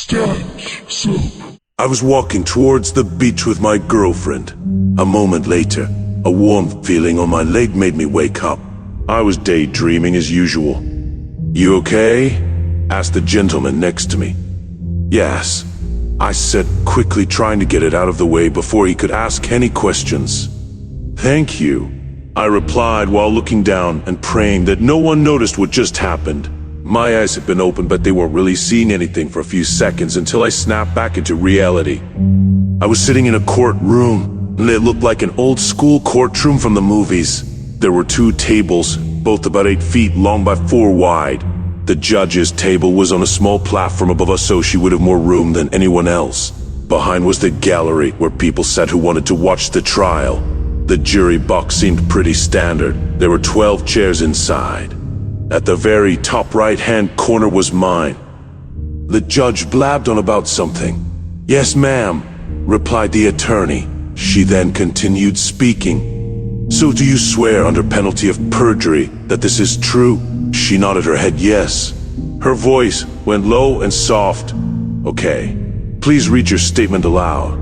Stench soup. I was walking towards the beach with my girlfriend. A moment later, a warm feeling on my leg made me wake up. I was daydreaming as usual. "You okay?" asked the gentleman next to me. "Yes," I said quickly, trying to get it out of the way before he could ask any questions. "Thank you," I replied while looking down and praying that no one noticed what just happened. My eyes had been open, but they weren't really seeing anything for a few seconds until I snapped back into reality. I was sitting in a courtroom, and it looked like an old-school courtroom from the movies. There were 2 tables, both about 8 feet long by 4 wide. The judge's table was on a small platform above us, so she would have more room than anyone else. Behind was the gallery, where people sat who wanted to watch the trial. The jury box seemed pretty standard. There were 12 chairs inside. At the very top right-hand corner was mine. The judge blabbed on about something. "Yes, ma'am," replied the attorney. She then continued speaking. "So do you swear under penalty of perjury that this is true?" She nodded her head yes. Her voice went low and soft. "Okay, please read your statement aloud."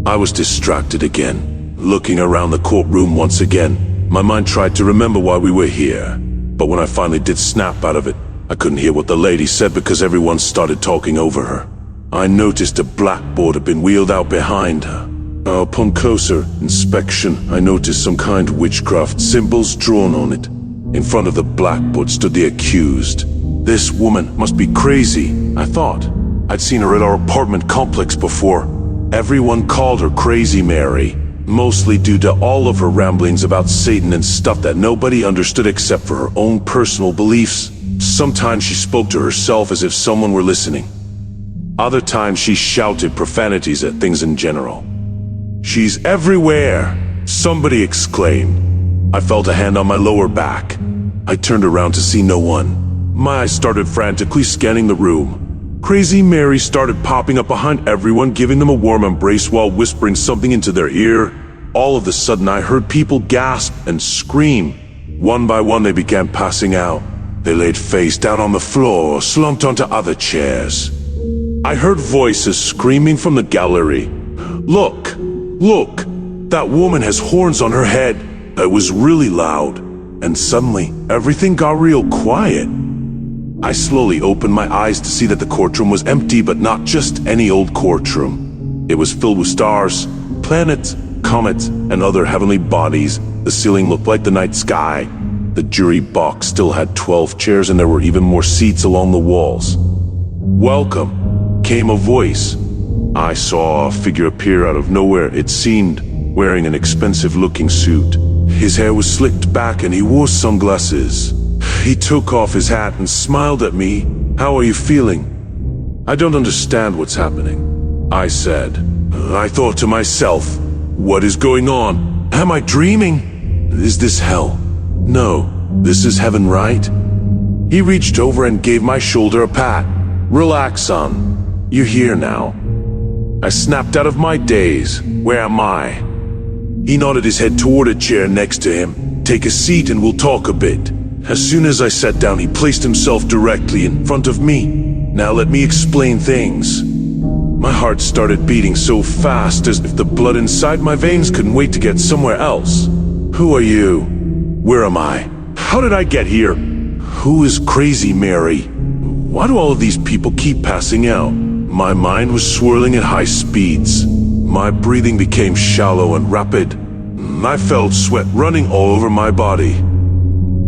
I was distracted again, looking around the courtroom once again. My mind tried to remember why we were here. But when I finally did snap out of it, I couldn't hear what the lady said because everyone started talking over her. I noticed a blackboard had been wheeled out behind her. Upon closer inspection, I noticed some kind of witchcraft symbols drawn on it. In front of the blackboard stood the accused. This woman must be crazy, I thought. I'd seen her at our apartment complex before. Everyone called her Crazy Mary, mostly due to all of her ramblings about Satan and stuff that nobody understood except for her own personal beliefs. Sometimes she spoke to herself as if someone were listening. Other times she shouted profanities at things in general. "She's everywhere!" somebody exclaimed. I felt a hand on my lower back. I turned around to see no one. My eyes started frantically scanning the room. Crazy Mary started popping up behind everyone, giving them a warm embrace while whispering something into their ear. All of a sudden, I heard people gasp and scream. One by one, they began passing out. They laid face down on the floor or slumped onto other chairs. I heard voices screaming from the gallery. Look! Look! That woman has horns on her head!" It was really loud. And suddenly, everything got real quiet. I slowly opened my eyes to see that the courtroom was empty, but not just any old courtroom. It was filled with stars, planets, comets, and other heavenly bodies. The ceiling looked like the night sky. The jury box still had 12 chairs, and there were even more seats along the walls. "Welcome," came a voice. I saw a figure appear out of nowhere, it seemed, wearing an expensive-looking suit. His hair was slicked back and he wore sunglasses. He took off his hat and smiled at me. "How are you feeling?" "I don't understand what's happening," I said. I thought to myself, what is going on? Am I dreaming? Is this hell? No, this is heaven, right? He reached over and gave my shoulder a pat. "Relax, son. You're here now." I snapped out of my daze. Where am I? He nodded his head toward a chair next to him. "Take a seat and we'll talk a bit." As soon as I sat down, he placed himself directly in front of me. "Now let me explain things." My heart started beating so fast as if the blood inside my veins couldn't wait to get somewhere else. "Who are you? Where am I? How did I get here? Who is Crazy Mary? Why do all of these people keep passing out?" My mind was swirling at high speeds. My breathing became shallow and rapid. I felt sweat running all over my body.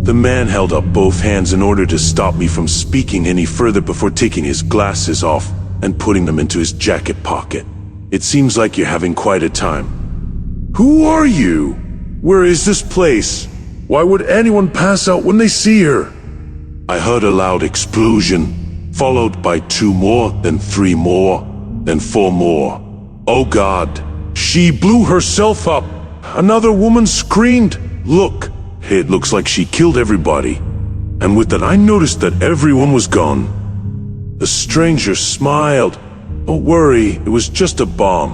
The man held up both hands in order to stop me from speaking any further before taking his glasses off and putting them into his jacket pocket. "It seems like you're having quite a time. Who are you? Where is this place? Why would anyone pass out when they see her?" I heard a loud explosion, followed by 2 more, then 3 more, then 4 more. Oh God! She blew herself up! Another woman screamed. "Look! It looks like she killed everybody." And with that, I noticed that everyone was gone. The stranger smiled. "Don't worry, it was just a bomb."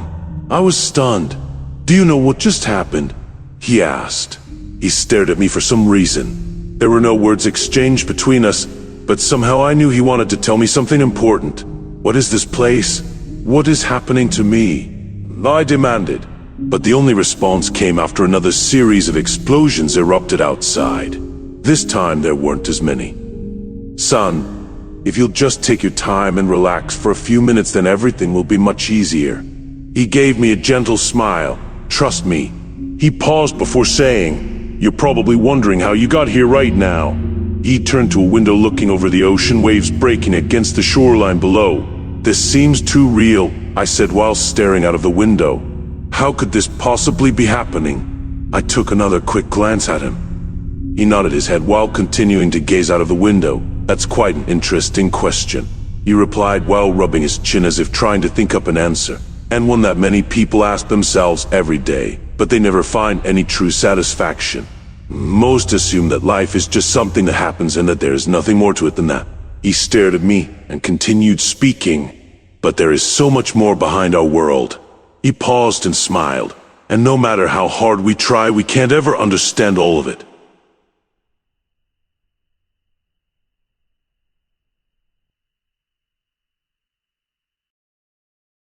I was stunned. "Do you know what just happened?" he asked. He stared at me for some reason. There were no words exchanged between us, but somehow I knew he wanted to tell me something important. What is this place? What is happening to me? I demanded, but the only response came after another series of explosions erupted outside. This time there weren't as many. Son, if you'll just take your time and relax for a few minutes, then everything will be much easier. He gave me a gentle smile. Trust me. He paused before saying, "You're probably wondering how you got here right now." He turned to a window looking over the ocean, waves breaking against the shoreline below. "This seems too real," I said while staring out of the window. "How could this possibly be happening?" I took another quick glance at him. He nodded his head while continuing to gaze out of the window. "That's quite an interesting question," he replied while rubbing his chin as if trying to think up an answer, and one that many people ask themselves every day, but they never find any true satisfaction. Most assume that life is just something that happens and that there is nothing more to it than that. He stared at me and continued speaking. "But there is so much more behind our world." He paused and smiled. "And no matter how hard we try, we can't ever understand all of it.